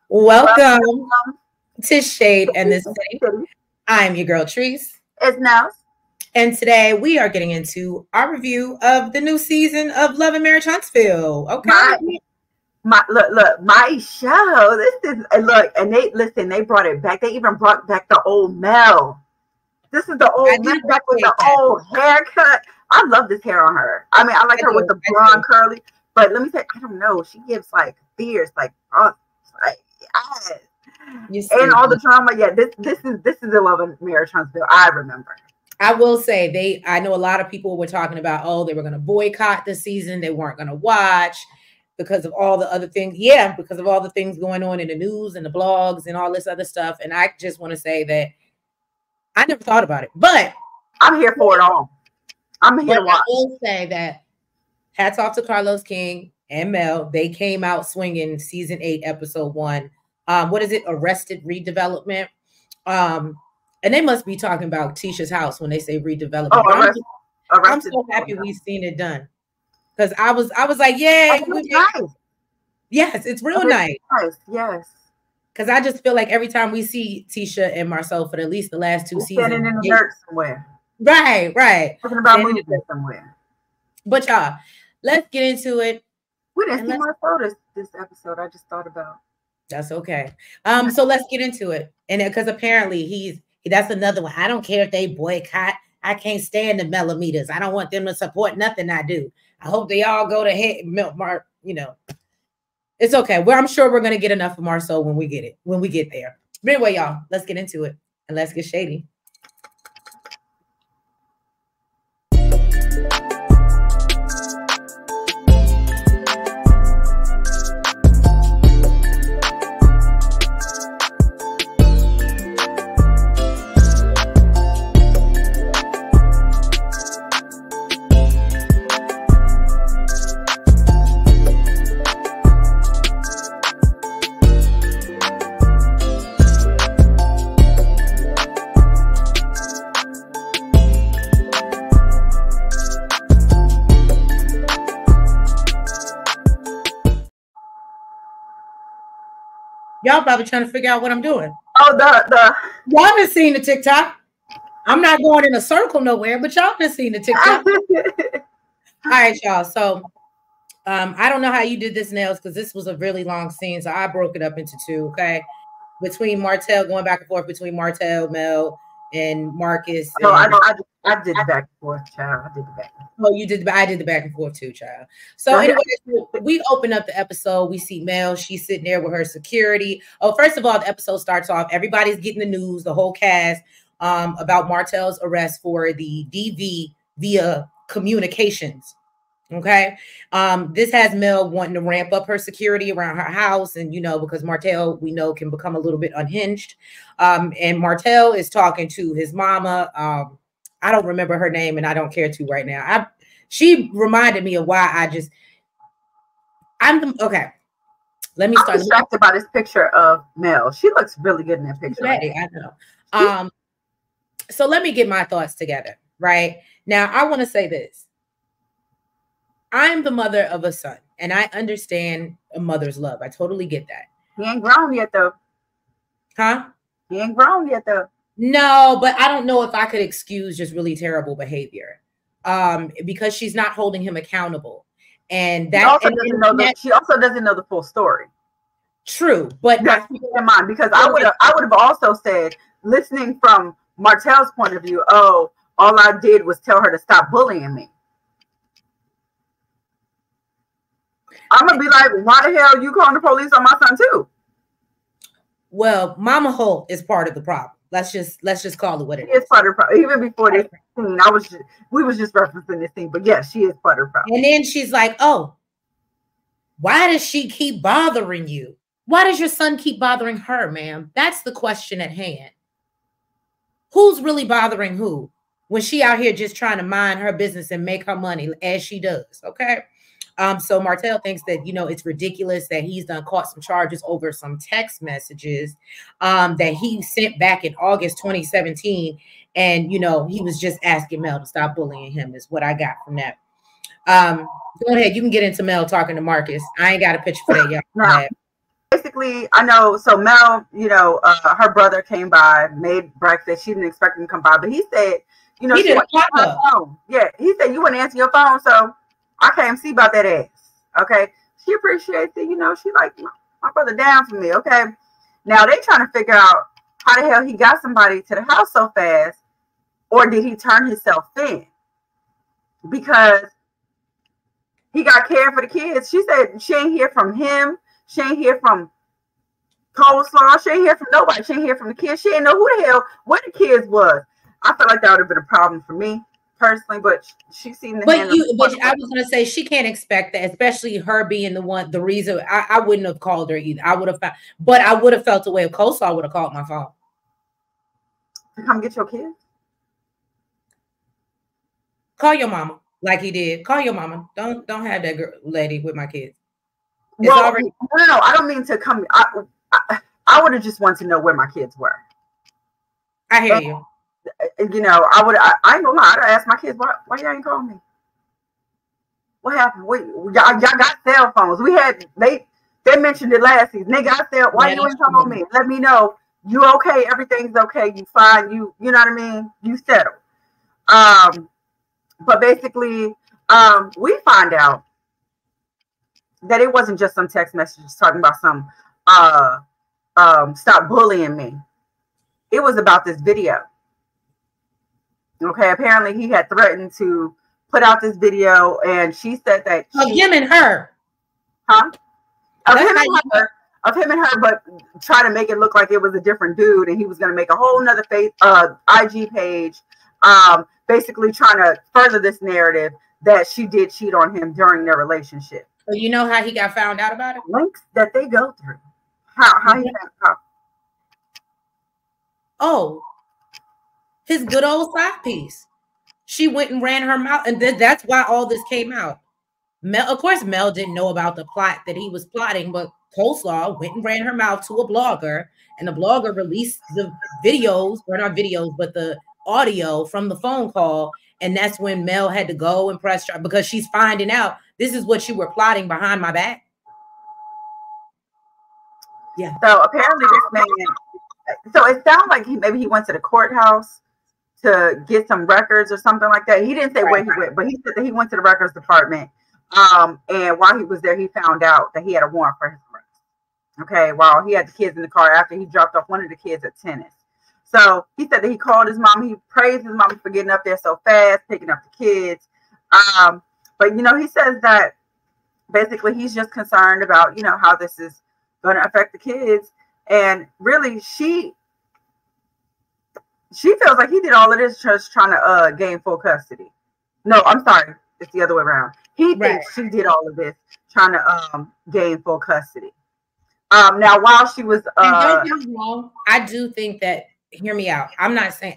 Welcome to Shade and the City. I'm your girl Treese. It's Nels. And today we are getting into our review of the new season of Love and Marriage Huntsville. Okay. Look, my show. This is look, and they brought it back. They even brought back the old Mel. This is the old Mel back with the old haircut. I love this hair on her. I mean, I like her with the blonde curly. But let me say, I don't know. She gives like fierce, like yes. And all the drama. Yeah, this is the Love and Marriage Huntsville. I remember. I will say I know a lot of people were talking about, they were going to boycott this season. They weren't going to watch because of all the other things. Yeah, because of all the things going on in the news and the blogs and all this other stuff. And I just want to say that I never thought about it, but I'm here for it all. I'm here to watch. I will say that hats off to Carlos King and Mel. They came out swinging season 8, episode 1. What is it? Arrested Redevelopment. And they must be talking about Tisha's house when they say redevelopment. Oh, I'm so happy we've seen it done. Because I was like, yeah. Nice. Yes, it's real nice. Yes. Because I just feel like every time we see Tisha and Marcel for at least the last 2 seasons. Standing in the dirt somewhere. Right. Talking about moving somewhere. But y'all, let's get into it. We didn't see Marcel this episode. I just thought about. That's okay. So let's get into it. And because apparently that's another one. I don't care if they boycott. I can't stand the millimeters. I don't want them to support nothing I do. I hope they all go to hit Mark. It's okay. Well, I'm sure we're gonna get enough of Marcel when we get there. But anyway, y'all, let's get into it and let's get shady. Y'all probably trying to figure out what I'm doing. Oh, y'all haven't seen the TikTok. I'm not going in a circle nowhere, but y'all haven't seen the TikTok. All right, y'all. So I don't know how you did this, Nails, because this was a really long scene. So I broke it up into 2, okay? Between Martell, going back and forth between Martell, Mel, and Marcus. No, I did the back and forth, child. I did the back. Oh, you did. I did the back and forth too, child. So anyway, we open up the episode. We see Mel. She's sitting there with her security. Oh, first of all, the episode starts off. Everybody's getting the news, the whole cast, about Martell's arrest for the DV via communications. Okay. This has Mel wanting to ramp up her security around her house. And, because Martell, we know, can become a little bit unhinged. And Martell is talking to his mama. I don't remember her name and I don't care to right now. She reminded me of why okay. Let me start. I'm distracted by this picture of Mel. She looks really good in that picture. Right? I know. So let me get my thoughts together. Right now, I want to say this. I'm the mother of a son, and I understand a mother's love. I totally get that. He ain't grown yet, though. Huh? He ain't grown yet, though. No, but I don't know if I could excuse just really terrible behavior, because she's not holding him accountable, and that she also doesn't know the full story. True, but keep in mind, because I would have also said, listening from Martell's point of view, all I did was tell her to stop bullying me. I'm gonna be like, why the hell are you calling the police on my son too? Well, Mama Holt is part of the problem. Let's just call it what it is. She is part of the problem. Even before this scene, we was just referencing this thing, but yeah, she is part of the problem. And then she's like, "Oh, why does she keep bothering you? Why does your son keep bothering her, ma'am? That's the question at hand. Who's really bothering who when she out here just trying to mind her business and make her money as she does? Okay." So Martell thinks that, it's ridiculous that he's done caught some charges over some text messages that he sent back in August 2017. And, he was just asking Mel to stop bullying him is what I got from that. Go ahead. You can get into Mel talking to Marcus. I ain't got a picture for that, y'all. basically, I know, so Mel, her brother came by, made breakfast. She didn't expect him to come by, but he said, she wouldn't answer her phone. Yeah, he said, you wouldn't answer your phone, so I came see about that ass. Okay. She appreciates it, she like, my brother down for me. Okay. Now they trying to figure out how the hell he got somebody to the house so fast, or did he turn himself in? Because he got care for the kids. She said she ain't hear from him. She ain't hear from Coleslaw. She ain't hear from nobody. She ain't hear from the kids. She ain't know who the hell, where the kids was. I feel like that would have been a problem for me personally, but she seemed to But I was gonna say she can't expect that, especially her being the reason. I wouldn't have called her either. I would have felt the way if Coleslaw would have called my phone. To come get your kids? Call your mama like he did. Call your mama. Don't have that lady with my kids. No, I don't mean to come. I would have just wanted to know where my kids were. I hear you. I ain't gonna lie. I'd ask my kids, why y'all ain't calling me? What happened? Y'all got cell phones. They mentioned it last season. They got cell. Why you ain't calling me? Let me know you okay. Everything's okay. You fine. You know what I mean? You settled. But basically, we find out that it wasn't just some text messages talking about some stop bullying me. It was about this video. Okay, apparently he had threatened to put out this video, and she said that of him and her. Huh? Of him and her, but try to make it look like it was a different dude, and he was going to make a whole nother IG page, basically trying to further this narrative that she did cheat on him during their relationship. So you know how he got found out about it? Links that they go through. How he found out? Oh, his good old side piece. She went and ran her mouth, and that's why all this came out. Of course, Mel didn't know about the plot that he was plotting, but Coleslaw went and ran her mouth to a blogger, and the blogger released the videos, or not videos, but the audio from the phone call, and that's when Mel had to go and press charge because she's finding out this is what you were plotting behind my back. Yeah. So apparently this man, so it sounds like maybe he went to the courthouse to get some records or something like that. He didn't say where he went, but he said that he went to the records department. And while he was there, he found out that he had a warrant for his arrest. Okay, while he had the kids in the car after he dropped off one of the kids at tennis. So he said that he called his mom. He praised his mom for getting up there so fast, picking up the kids. But he says that basically he's just concerned about how this is going to affect the kids, and really she feels like he did all of this just trying to gain full custody. No, I'm sorry, it's the other way around. He thinks she did all of this trying to gain full custody. Now while she was don't get me wrong, I do think that, hear me out, I'm not saying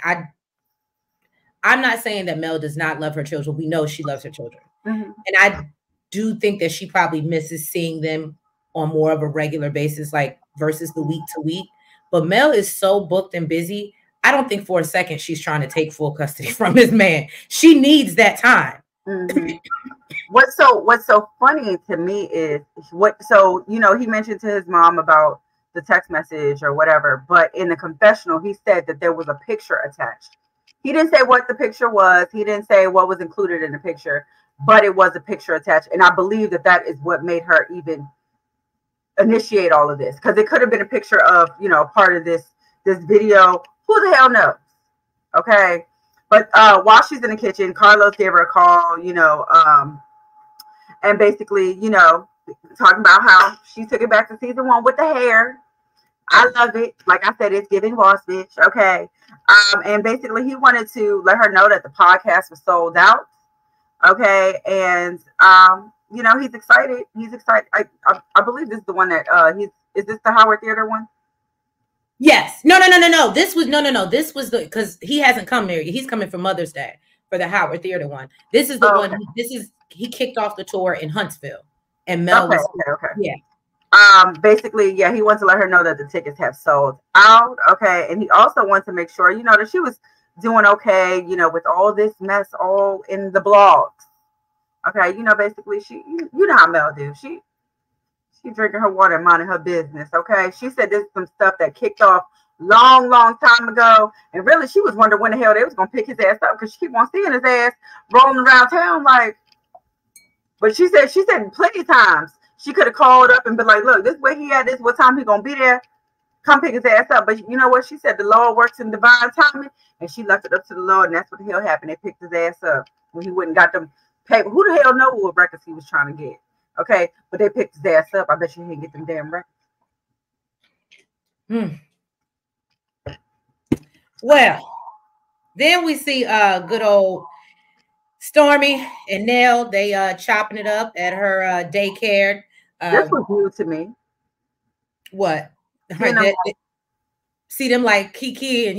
that Mel does not love her children. We know she loves her children. Mm-hmm. And I do think that she probably misses seeing them on more of a regular basis, like versus the week to week. But Mel is so booked and busy. I don't think for a second she's trying to take full custody from his man. She needs that time. Mm-hmm. What's so funny to me is he mentioned to his mom about the text message or whatever, but in the confessional he said that there was a picture attached. He didn't say what the picture was. He didn't say what was included in the picture, but it was a picture attached. And I believe that is what made her even initiate all of this, because it could have been a picture of part of this video. Who the hell knows? Okay. But while she's in the kitchen, Carlos gave her a call, and basically, talking about how she took it back to season 1 with the hair. I love it. Like I said, it's giving boss bitch. Okay. And basically he wanted to let her know that the podcast was sold out. Okay. And, he's excited. He's excited. I believe this is the one that is this the Howard Theater one? Yes. No. This was because he hasn't come there. He's coming for Mother's Day for the Howard Theater one. This is the one. He kicked off the tour in Huntsville, and Mel was okay. Yeah. Basically, yeah, he wants to let her know that the tickets have sold out. Okay. And he also wants to make sure, that she was doing okay, with all this mess all in the blogs. Okay. Basically she, how Mel do. She She drinking her water and minding her business, okay? She said this is some stuff that kicked off long time ago. And really, she was wondering when the hell they was going to pick his ass up because she keep on seeing his ass rolling around town like. But she said plenty of times she could have called up and been like, look, this is where he at, this is what time he going to be there. Come pick his ass up. But you know what? She said the Lord works in divine timing, and she left it up to the Lord, and that's what the hell happened. They picked his ass up when he wouldn't got them paper. Who the hell know what records he was trying to get? Okay, but they picked his ass up. I bet you he didn't get them damn records. Well, then we see good old Stormy and Nell. They chopping it up at her daycare. This was new to me. What? See them like Kiki and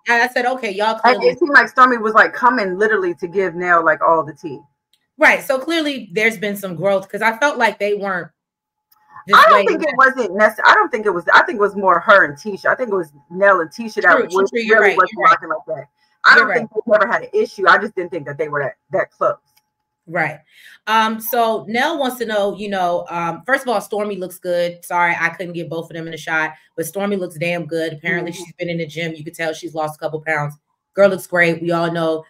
I said, okay, y'all clearly. It seemed like Stormy was like coming literally to give Nell like all the tea. Right. So clearly there's been some growth because I felt like they weren't. I don't think it wasn't necessary. I don't think it was. I think it was more her and Tisha. I think it was Nell and Tisha that really wasn't rocking like that. I don't think they never had an issue. I just didn't think that they were that close. Right. So Nell wants to know, first of all, Stormy looks good. Sorry, I couldn't get both of them in a shot, but Stormy looks damn good. Apparently she's been in the gym. You could tell she's lost a couple pounds. Girl looks great. We all know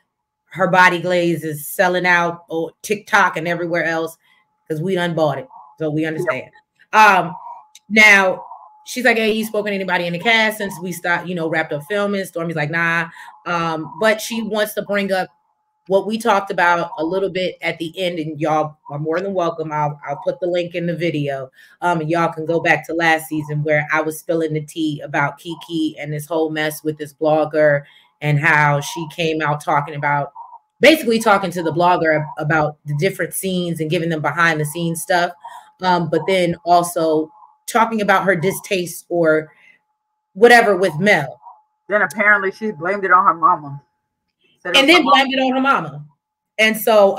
her body glaze is selling out on TikTok and everywhere else because we done bought it. So we understand. Now she's like, hey, you spoken to anybody in the cast since we stopped, wrapped up filming? Stormy's like, nah. But she wants to bring up what we talked about a little bit at the end, and y'all are more than welcome. I'll put the link in the video. And y'all can go back to last season where I was spilling the tea about Kiki and this whole mess with this blogger and how she came out basically talking to the blogger about the different scenes and giving them behind the scenes stuff. But then also talking about her distaste or whatever with Mel. Then apparently she blamed it on her mama. And then blamed it on her mama. And so,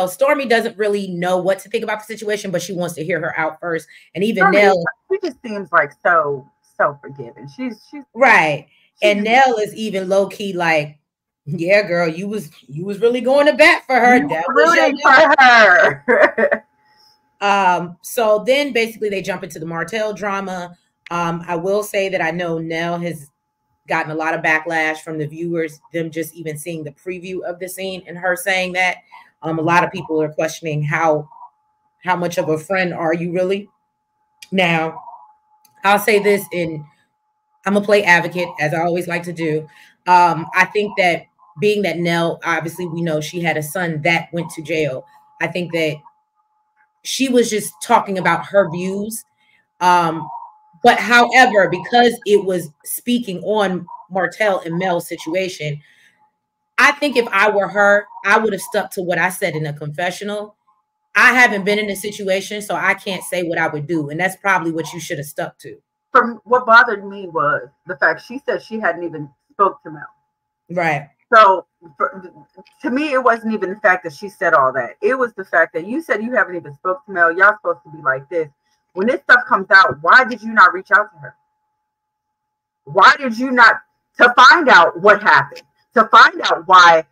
Stormy doesn't really know what to think about the situation, but she wants to hear her out first. And even Nell. She just seems like so forgiving. She's right. And Nell is even low key like, yeah, girl, you was really going to bat for her. That was for her. So then basically they jump into the Martell drama. I will say that I know Nell has gotten a lot of backlash from the viewers, them just even seeing the preview of the scene and her saying that. A lot of people are questioning how much of a friend are you really? Now, I'll say this, and I'm gonna play advocate as I always like to do. I think that being that Nell, obviously we know she had a son that went to jail. I think that she was just talking about her views. But however, because it was speaking on Martell and Mel's situation, I think if I were her, I would have stuck to what I said in a confessional. I haven't been in a situation, so I can't say what I would do. And that's probably what you should have stuck to. From what bothered me was the fact she said she hadn't even spoke to Mel. Right. So to me, it wasn't even the fact that she said all that. It was the fact that you said you haven't even spoke to Mel. Y'all supposed to be like this. When this stuff comes out, why did you not reach out to her? Why did you not, to find out what happened, to find out why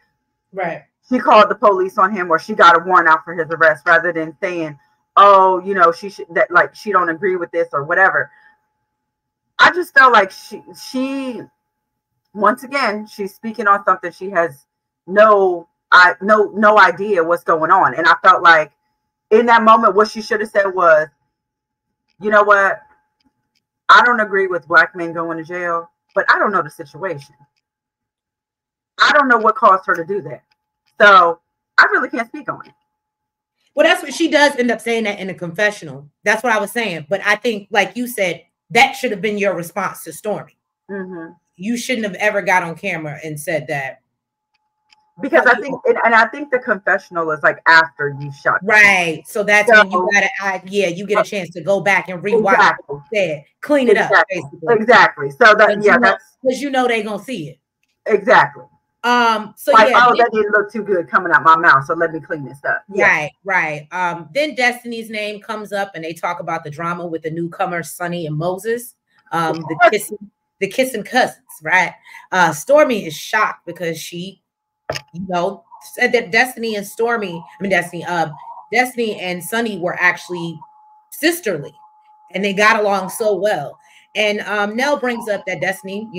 she called the police on him or she got a warrant out for his arrest rather than saying, oh, she should, that like she don't agree with this or whatever. I just felt like she once again, she's speaking on something she has no idea what's going on. And I felt like in that moment, what she should have said was, you know what? I don't agree with black men going to jail, but I don't know the situation. I don't know what caused her to do that. So I really can't speak on it. Well, that's what she does end up saying that in a confessional. That's what I was saying. But I think, like you said, that should have been your response to Stormy. Mm-hmm. You shouldn't have ever got on camera and said that. Because I think the confessional is like after you shot. Right. So that's when you you get a chance to go back and rewatch what you said. Clean it up, basically. Exactly. So that because they're gonna see it. Exactly. So like, that didn't look too good coming out my mouth, so let me clean this up. Right. Then Destiny's name comes up and they talk about the drama with the newcomers Sonny and Moses. The kissing cousins, right? Stormy is shocked because she said that Destiny and Sonny were actually sisterly, and they got along so well. And Nell brings up that Destiny,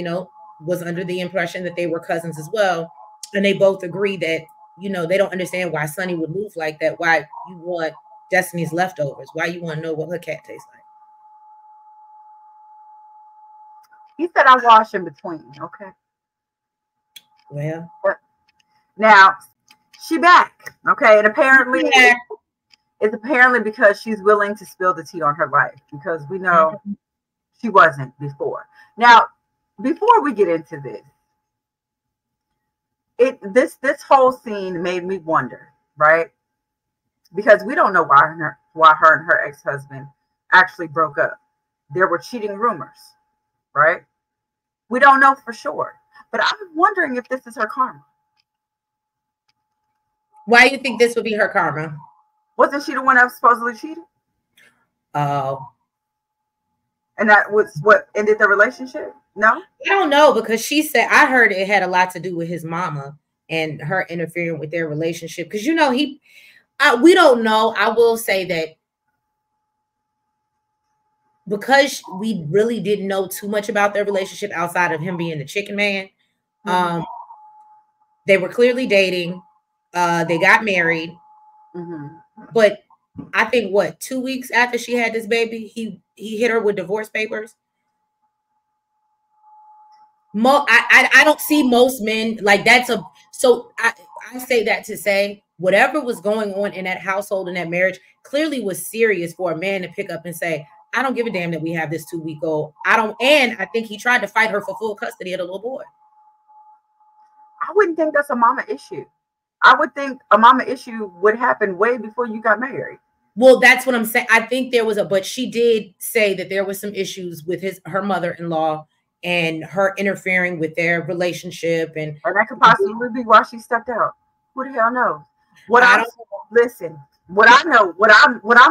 was under the impression that they were cousins as well. And they both agree that, they don't understand why Sonny would move like that. Why you want Destiny's leftovers? Why you want to know what her cat tastes like? He said I wash in between. Okay. Well, now she back. Okay. And apparently it's apparently because she's willing to spill the tea on her life, because we know she wasn't before. Now, before we get into this, this whole scene made me wonder, right? Because we don't know why her and her ex-husband actually broke up. There were cheating rumors, right? We don't know for sure, but I'm wondering if this is her karma. Why do you think this would be her karma? Wasn't she the one that was supposedly cheated? Oh. And that was what ended the relationship? No? I don't know, because she said, I heard it had a lot to do with his mama and her interfering with their relationship. Because, we don't know. I will say that because we really didn't know too much about their relationship outside of him being the chicken man. They were clearly dating. They got married. But I think 2 weeks after she had this baby, he hit her with divorce papers. I don't see most men like that's so I say that to say whatever was going on in that household and that marriage clearly was serious for a man to pick up and say, I don't give a damn that we have this 2-week-old. And I think he tried to fight her for full custody of the little boy. I wouldn't think that's a mama issue. I would think a mama issue would happen way before you got married. Well, that's what I'm saying. I think there was but she did say that there was some issues with her mother-in-law and her interfering with their relationship. And that could possibly be why she stepped out. Who the hell knows? What I'm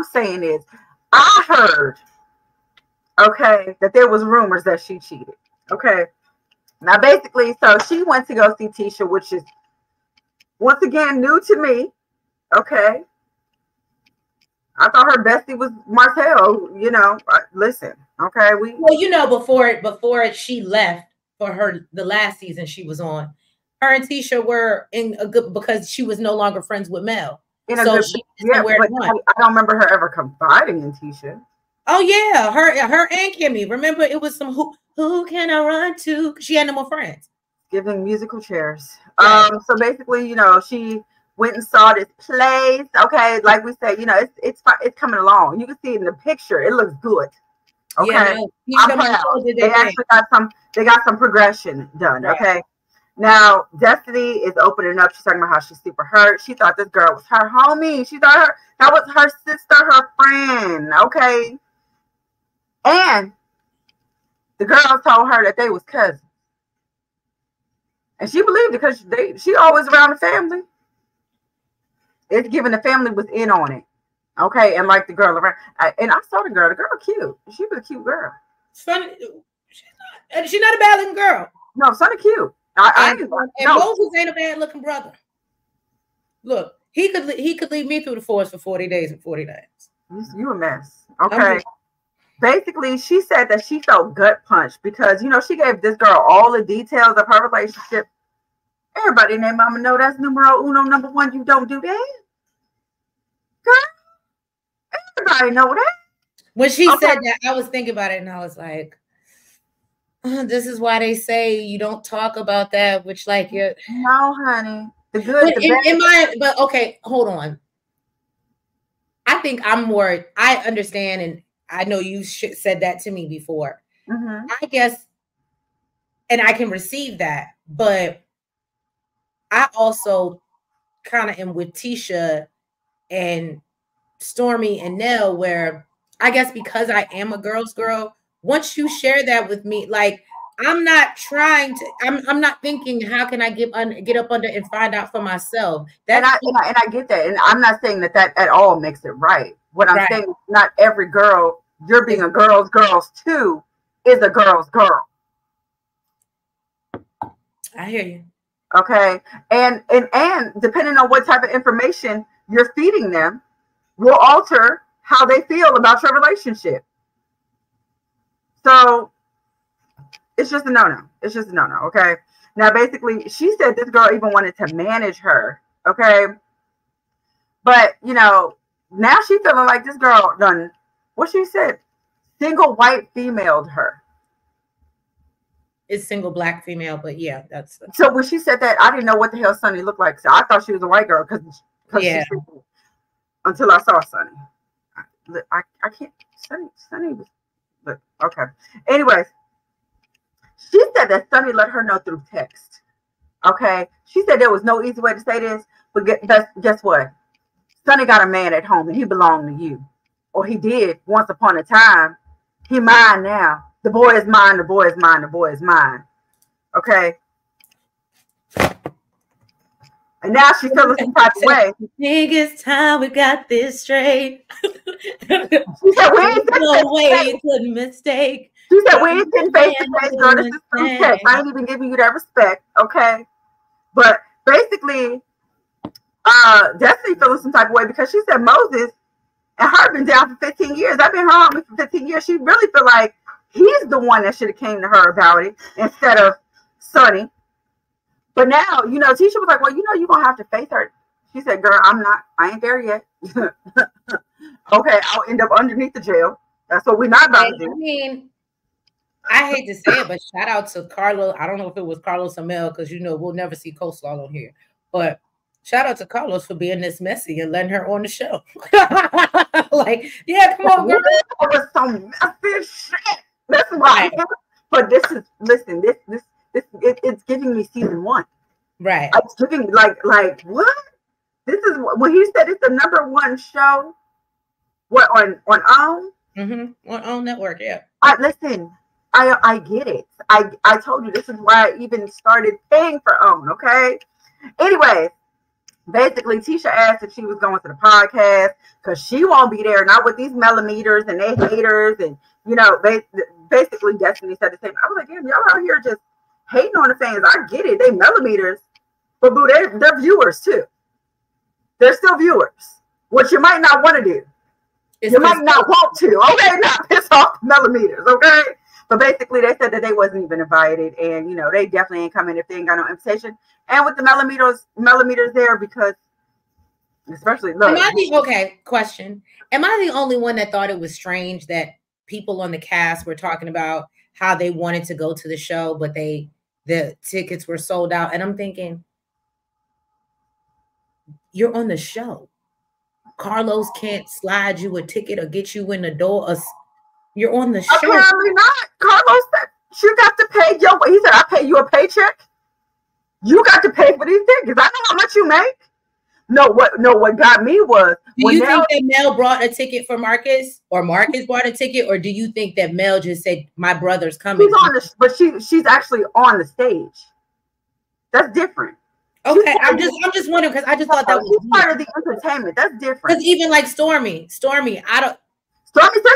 saying is, I heard, okay, that there was rumors that she cheated. Okay. Now, basically, so she went to go see Tisha, which is, once again, new to me. Okay. I thought her bestie was Martell, listen. Okay. Before she left for the last season she was on, her and Tisha were in a good, because she was no longer friends with Mel. I don't remember her ever confiding in Tisha. Oh yeah, her and Kimmy. Remember, it was some who can I run to? She had no more friends. Giving musical chairs. Right. So basically, she went and saw this place. Okay, like we said, it's coming along. You can see it in the picture. It looks good. Okay, yeah, I'm proud. They actually got some progression done. Right. Okay. Now, Destiny is opening up. She's talking about how she's super hurt. She thought this girl was her homie. She thought that was her sister, her friend. Okay. And the girl told her that they was cousins. And she believed it because she always around the family. It's given the family was in on it. Okay. And like the girl around. And I saw the girl. The girl cute. She was a cute girl. Funny. She's not a bad looking girl. No, Sonny cute. Moses ain't a bad looking brother. Look, he could lead me through the forest for 40 days and 40 nights. You a mess. Okay. Basically, she said that she felt gut punched because, she gave this girl all the details of her relationship. Everybody in their mama know that's numero uno, number one. You don't do that. Girl, everybody know that. When she said that, I was thinking about it and I was like, this is why they say you don't talk about that, which no, honey. The good, but okay, hold on. I think I understand, and I know you said that to me before. I guess, and I can receive that, but I also kind of am with Tisha and Stormy and Nell, where I guess because I am a girl's girl, once you share that with me, I'm not trying to. I'm not thinking how can I get up under and find out for myself. And I get that, and I'm not saying that at all makes it right. What I'm saying is not every girl. You're being a girl's too is a girl's girl. I hear you. Okay, and depending on what type of information you're feeding them, will alter how they feel about your relationship. So it's just a no-no. It's just a no-no, okay? Now, basically, she said this girl even wanted to manage her, okay? But, you know, now she's feeling like this girl done, what she said, single white femaled her. It's single black female, but yeah, that's... So when she said that, I didn't know what the hell Sunny looked like. So I thought she was a white girl because yeah. Until I saw Sunny. I can't, Sunny was, look, okay. Anyways, she said that Sunny let her know through text. Okay. She said there was no easy way to say this, but guess what? Sunny got a man at home and he belonged to you. Or he did once upon a time. He mine now. The boy is mine, the boy is mine, the boy is mine. Okay. And now she feels some type of way. I think it's time we got this straight. She said, we ain't no way to mistake. She said, we ain't sitting face to face, girl. This is through text. I ain't even giving you that respect, okay? But basically, Destiny feeling some type of way because she said Moses and her been down for 15 years. I've been her homie for 15 years. She really feel like he's the one that should have came to her about it instead of Sunny. But now, you know, Tisha was like, well, you know, you're going to have to face her. She said, girl, I ain't there yet. Okay, I'll end up underneath the jail. That's what we're not about to do. I mean, I hate to say it, but shout out to Carlos. I don't know if it was Carlos or Mel, because, you know, we'll never see Coleslaw on here. But shout out to Carlos for being this messy and letting her on the show. Like, yeah, come on, girl. That was some messy shit. That's why. But this is, listen, it's giving me season 1. Right. It's giving like what? This is when he said it's the #1 show. What on OWN? Mm-hmm. On OWN network, yeah. Listen, I get it. I told you this is why I even started paying for OWN. Okay. Anyways, basically, Tisha asked if she was going to the podcast because she won't be there, not with these millimeters and they haters, and you know, basically, Destiny said the same. I was like, damn, y'all out here just hating on the fans. I get it. They millimeters, but boo, they're viewers too. They're still viewers, which you might not want to do. You might not want to. Okay, not piss off the millimeters. Okay, but basically, they said that they wasn't even invited, and you know, they definitely ain't coming if they ain't got no invitation. And with the millimeters there, because especially look. Question. Am I the only one that thought it was strange that people on the cast were talking about how they wanted to go to the show, but the tickets were sold out? And I'm thinking, you're on the show. Carlos can't slide you a ticket or get you in the door. You're on the show. Apparently not. Carlos said you got to pay he said, I pay you a paycheck. You got to pay for these tickets. I know how much you make. What got me was, do you think that Mel brought a ticket for Marcus, or Marcus brought a ticket, or do you think that Mel just said my brother's coming? But she's actually on the stage. That's different. Okay, I'm just wondering because I just thought that was part of the entertainment. That's different. Because even like Stormy, Stormy said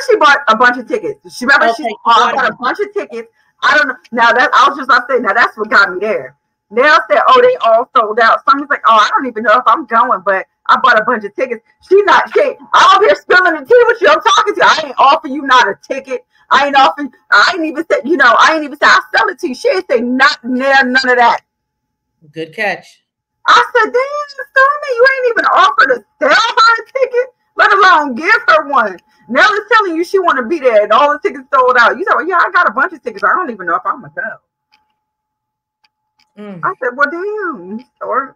she bought a bunch of tickets. She bought a bunch of tickets. I don't know. Now that I was just about to say, now that's what got me there. Nell said, oh, they all sold out. Someone's like, oh, I don't even know if I'm going, but I bought a bunch of tickets. I'm out here spilling the tea with you. I'm talking to you. I ain't offer you not a ticket. I ain't even said, I'll sell it to you. She ain't say none of that. Good catch. I said, damn, Stormy, you ain't even offered to sell her a ticket, let alone give her one. Nell is telling you she want to be there and all the tickets sold out. You said, well, yeah, I got a bunch of tickets. I don't even know if I'm going to go. I said, well, damn. Or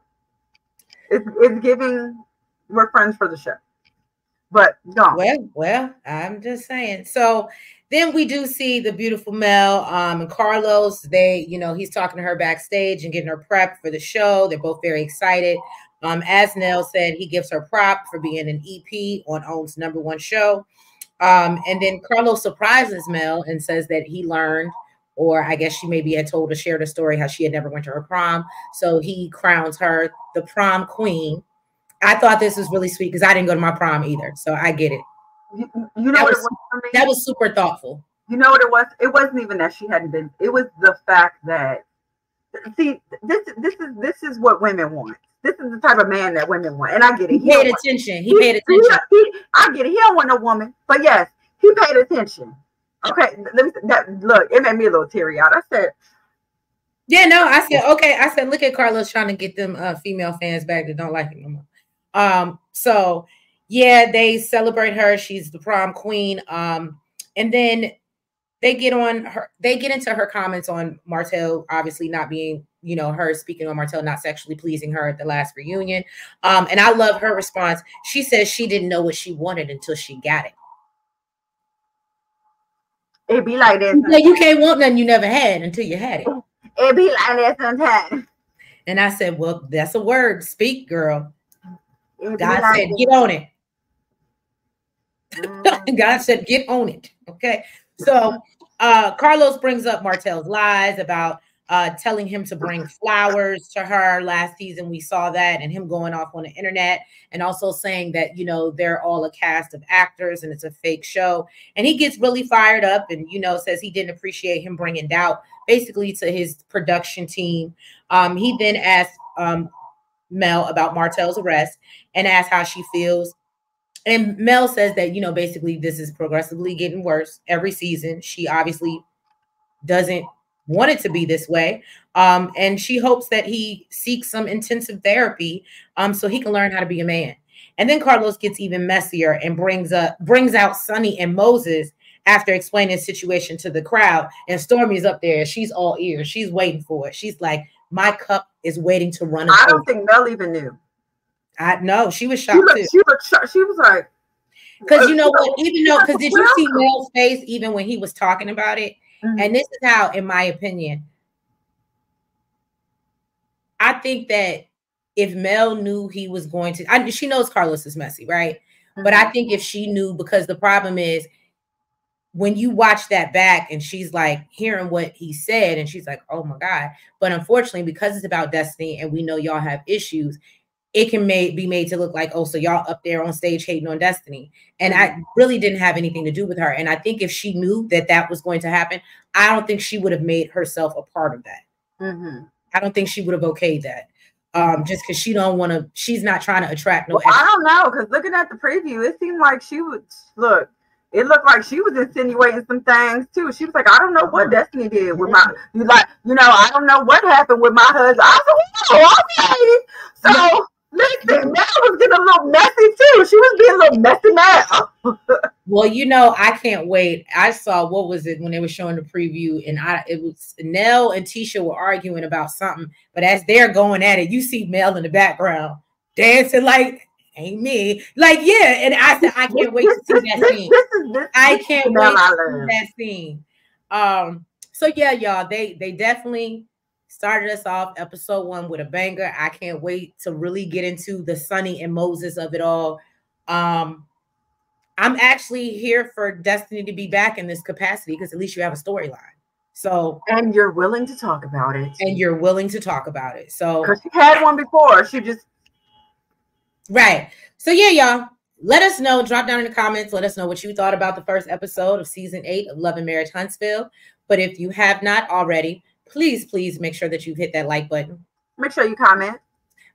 it's giving, we're friends for the show. But no. Well, I'm just saying. So then we do see the beautiful Mel and Carlos. They, he's talking to her backstage and getting her prepped for the show. They're both very excited. As Nell said, he gives her prop for being an EP on OWN's #1 show. And then Carlos surprises Mel and says that he learned, or I guess she maybe had told or shared a story how she had never went to her prom. So he crowns her the prom queen. I thought this was really sweet because I didn't go to my prom either. So I get it. You know what it was for me? That was super thoughtful. You know what it was? It wasn't even that she hadn't been. It was the fact that, see, this is what women want. this is the type of man that women want. And I get it. He paid attention. He paid attention. I get it. He don't want no woman. But yes, he paid attention. Okay. Look, it made me a little teary-eyed. I said, yeah, no, I said, okay. I said, look at Carlos trying to get them female fans back that don't like him no more. So yeah, they celebrate her. She's the prom queen. And then they get into her comments on Martell obviously not being, you know, her speaking on Martell not sexually pleasing her at the last reunion. And I love her response. She says she didn't know what she wanted until she got it. It be like this. Like, you can't want nothing you never had until you had it. It be like that sometimes. And I said, well, that's a word. Speak, girl. God like said, get on it. God said, get on it. Okay. So Carlos brings up Martell's lies about telling him to bring flowers to her last season. We saw that, and him going off on the internet and also saying that, you know, they're all a cast of actors and it's a fake show. And he gets really fired up and, you know, says he didn't appreciate him bringing doubt basically to his production team. He then asked Mel about Martell's arrest and asked how she feels. And Mel says that, you know, basically this is progressively getting worse every season. She obviously doesn't want it to be this way. And she hopes that he seeks some intensive therapy so he can learn how to be a man. And then Carlos gets even messier and brings out Sonny and Moses after explaining the situation to the crowd. And Stormy's up there. She's all ears. She's waiting for it. She's like, my cup is waiting to run. I don't think Mel even knew. I know. She was shocked too. She was like, because you know what? Even though, because did you see Mel's face even when he was talking about it? Mm-hmm. And this is how, in my opinion, I think that if Mel knew he was going to, she knows Carlos is messy, right? Mm-hmm. But I think if she knew, because the problem is when you watch that back and she's like hearing what he said and she's like, oh my God. But unfortunately, because it's about Destiny and we know y'all have issues, it can be made to look like, oh, so y'all up there on stage hating on Destiny. And I really didn't have anything to do with her. And I think if she knew that that was going to happen, I don't think she would have made herself a part of that. Mm-hmm. I don't think she would have okayed that. Just because she don't want to, she's not trying to attract no. I don't know, because looking at the preview, it seemed like she would look. It looked like she was insinuating some things too. She was like, I don't know what Destiny did with my, I don't know what happened with my husband. I said, oh, okay. So listen, Mel was getting a little messy too. She was being a little messy now. Well, you know, I can't wait. I saw, what was it when they were showing the preview, and it was Nell and Tisha were arguing about something, but as they're going at it, you see Mel in the background dancing like, ain't me. Like, yeah. And I said, I can't wait to see that scene. I can't wait to see that scene. So yeah, y'all, they definitely started us off episode 1 with a banger. I can't wait to really get into the Sonny and Moses of it all. I'm actually here for Destiny to be back in this capacity because at least you have a storyline. So, and you're willing to talk about it. And you're willing to talk about it. So, because she had one before, she just right. So yeah, y'all, let us know. Drop down in the comments. Let us know what you thought about the first episode of season 8 of Love and Marriage Huntsville. But if you have not already, please make sure that you hit that like button. Make sure you comment.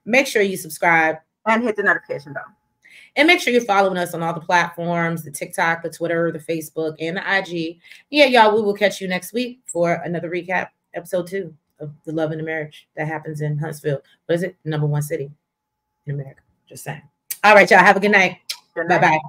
Make sure you subscribe. And hit the notification bell. And make sure you're following us on all the platforms, the TikTok, the Twitter, the Facebook, and the IG. Yeah, y'all, we will catch you next week for another recap, episode 2 of the Love and the Marriage that happens in Huntsville. What is it? #1 city in America. Just saying. All right, y'all. Have a good night. Good night. Bye-bye.